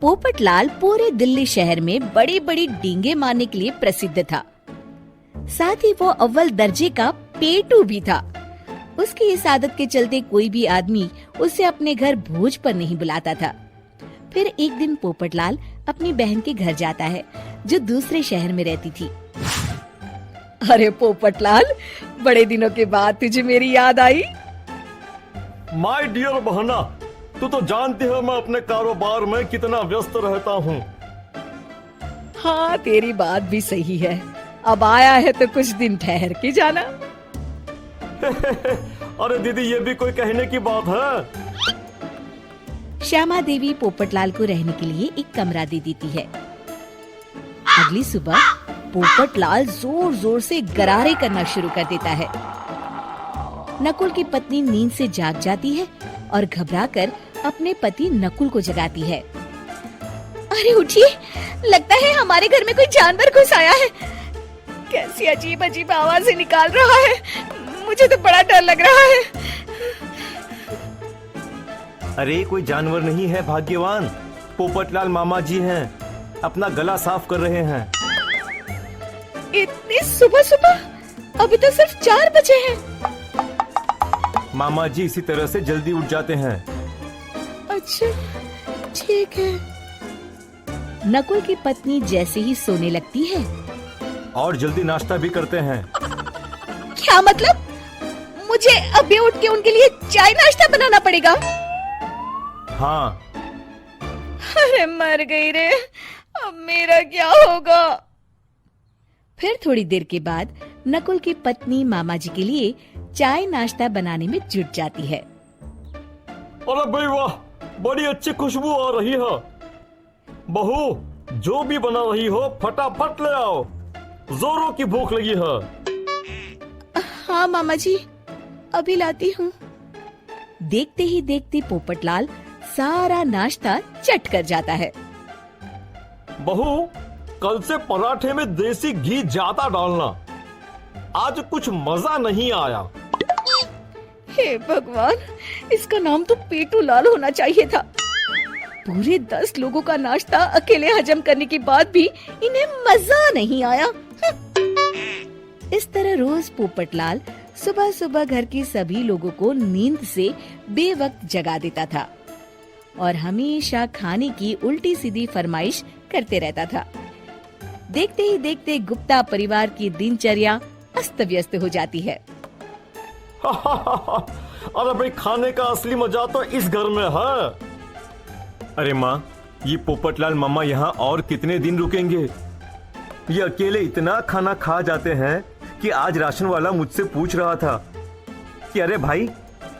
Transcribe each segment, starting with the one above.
पोपटलाल पूरे दिल्ली शहर में बड़ी बड़ी डींगे मारने के लिए प्रसिद्ध था। साथ ही वो अव्वल दर्जे का पेटू भी था। उसकी इस आदत के चलते कोई भी आदमी उसे अपने घर भोज पर नहीं बुलाता था। फिर एक दिन पोपटलाल अपनी बहन के घर जाता है, जो दूसरे शहर में रहती थी। अरे पोपटलाल, बड़े दिनों के बाद तुझे मेरी याद आई। माय डियर बहना, तू तो जानती है मैं अपने कारोबार में कितना व्यस्त रहता हूँ। हाँ, तेरी बात भी सही है। अब आया है तो कुछ दिन ठहर के जाना। अरे दीदी, ये भी कोई कहने की बात है। श्यामा देवी पोपटलाल को रहने के लिए एक कमरा दे देती है। अगली सुबह पोपटलाल जोर जोर से गरारे करना शुरू कर देता है। नकुल की पत्नी नींद से जाग जाती है और घबराकर अपने पति नकुल को जगाती है। अरे उठिए, लगता है हमारे घर में कोई जानवर घुस आया है। कैसी अजीब अजीब आवाजें निकाल रहा है, मुझे तो बड़ा डर लग रहा है। अरे कोई जानवर नहीं है भाग्यवान, पोपटलाल मामा जी हैं, अपना गला साफ कर रहे हैं। इतनी सुबह सुबह? अभी तो सिर्फ 4 बजे हैं। मामा जी इसी तरह से जल्दी उठ जाते हैं। अच्छा, ठीक है। नकुल की पत्नी जैसे ही सोने लगती है और जल्दी नाश्ता भी करते हैं। क्या मतलब? मुझे अभी उठ के उनके लिए चाय नाश्ता बनाना पड़ेगा? हाँ। अरे मर गई रे, अब मेरा क्या होगा? फिर थोड़ी देर के बाद नकुल की पत्नी मामा जी के लिए चाय नाश्ता बनाने में जुट जाती है। अरे भाई वाह, बड़ी अच्छी खुशबू आ रही है। बहू, जो भी बना रही हो फटाफट ले आओ, जोरों की भूख लगी है। हाँ मामा जी, अभी लाती हूँ। देखते ही देखते पोपटलाल सारा नाश्ता चट कर जाता है। बहू, कल से पराठे में देसी घी ज्यादा डालना, आज कुछ मजा नहीं आया। हे भगवान, इसका नाम तो पेटू लाल होना चाहिए था। पूरे 10 लोगों का नाश्ता अकेले हजम करने के बाद भी इन्हें मजा नहीं आया। इस तरह रोज पोपटलाल सुबह सुबह घर के सभी लोगों को नींद से बेवक्त जगा देता था और हमेशा खाने की उल्टी सीधी फरमाइश करते रहता था। देखते ही देखते गुप्ता परिवार की दिनचर्या अस्त व्यस्त हो जाती है। अरे भाई, खाने का असली मजा तो इस घर में है। अरे माँ, ये पोपटलाल मामा यहाँ और कितने दिन रुकेंगे? ये अकेले इतना खाना खा जाते हैं कि आज राशन वाला मुझसे पूछ रहा था कि अरे भाई,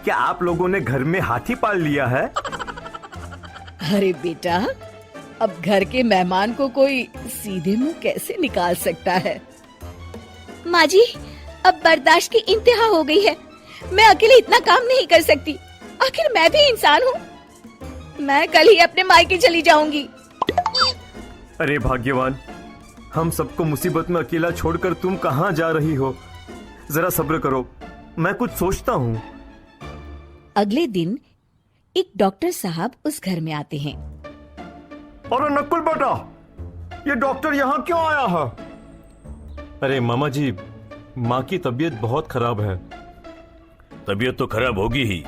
क्या आप लोगों ने घर में हाथी पाल लिया है? अरे बेटा, अब घर के मेहमान को कोई सीधे मुंह कैसे निकाल सकता है? माँ जी, अब बर्दाश्त की इंतहा हो गई है। मैं अकेले इतना काम नहीं कर सकती। आखिर मैं भी इंसान हूँ। मैं कल ही अपने मायके चली जाऊंगी। अरे भाग्यवान, हम सबको मुसीबत में अकेला छोड़कर तुम कहाँ जा रही हो? जरा सब्र करो, मैं कुछ सोचता हूँ। अगले दिन एक डॉक्टर साहब उस घर में आते हैं। अरे नकुल बेटा, ये डॉक्टर यहाँ क्यों आया है? अरे मामा जी, माँ की तबीयत बहुत खराब है। तबीयत तो खराब होगी ही,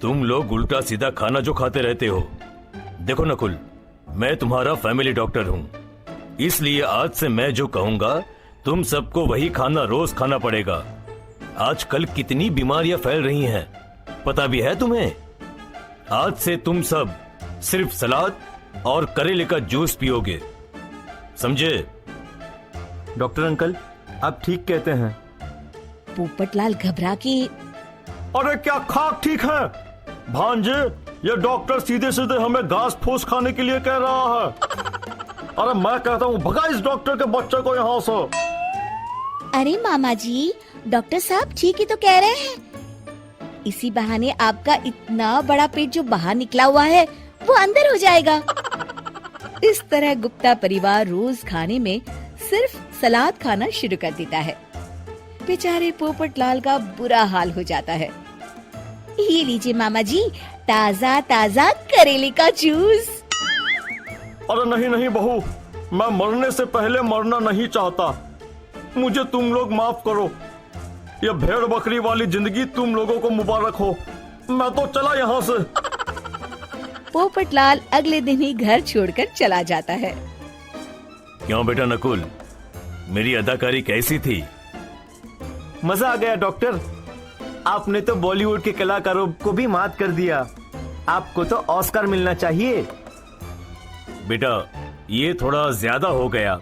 तुम लोग उल्टा सीधा खाना जो खाते रहते हो। देखो नकुल, मैं तुम्हारा फैमिली डॉक्टर हूँ, इसलिए आज से मैं जो कहूँगा तुम सबको वही खाना रोज खाना पड़ेगा। आजकल कितनी बीमारियां फैल रही हैं, पता भी है तुम्हें? आज से तुम सब सिर्फ सलाद और करेले का जूस पियोगे, समझे? डॉक्टर अंकल, आप ठीक कहते हैं। पोपटलाल घबरा के, अरे क्या खाक ठीक है भांजे? ये डॉक्टर सीधे सीधे हमें घास फूस खाने के लिए कह रहा है। अरे मैं कहता हूँ भगा इस डॉक्टर के बच्चे को यहाँ से। अरे मामा जी, डॉक्टर साहब ठीक ही तो कह रहे हैं। इसी बहाने आपका इतना बड़ा पेट जो बाहर निकला हुआ है वो अंदर हो जाएगा। इस तरह गुप्ता परिवार रोज खाने में सिर्फ सलाद खाना शुरू कर देता है। बेचारे पोपटलाल का बुरा हाल हो जाता है। ये लीजिए मामा जी, ताजा ताजा करेले का जूस। अरे नहीं नहीं बहू, मैं मरने से पहले मरना नहीं चाहता। मुझे तुम लोग माफ करो। ये भेड़ बकरी वाली जिंदगी तुम लोगों को मुबारक हो। मैं तो चला यहाँ से। पोपटलाल अगले दिन ही घर छोड़कर चला जाता है। क्यों बेटा नकुल, मेरी अदाकारी कैसी थी? मजा आ गया डॉक्टर। आपने तो बॉलीवुड के कलाकारों को भी मात कर दिया। आपको तो ऑस्कर मिलना चाहिए। बेटा ये थोड़ा ज्यादा हो गया।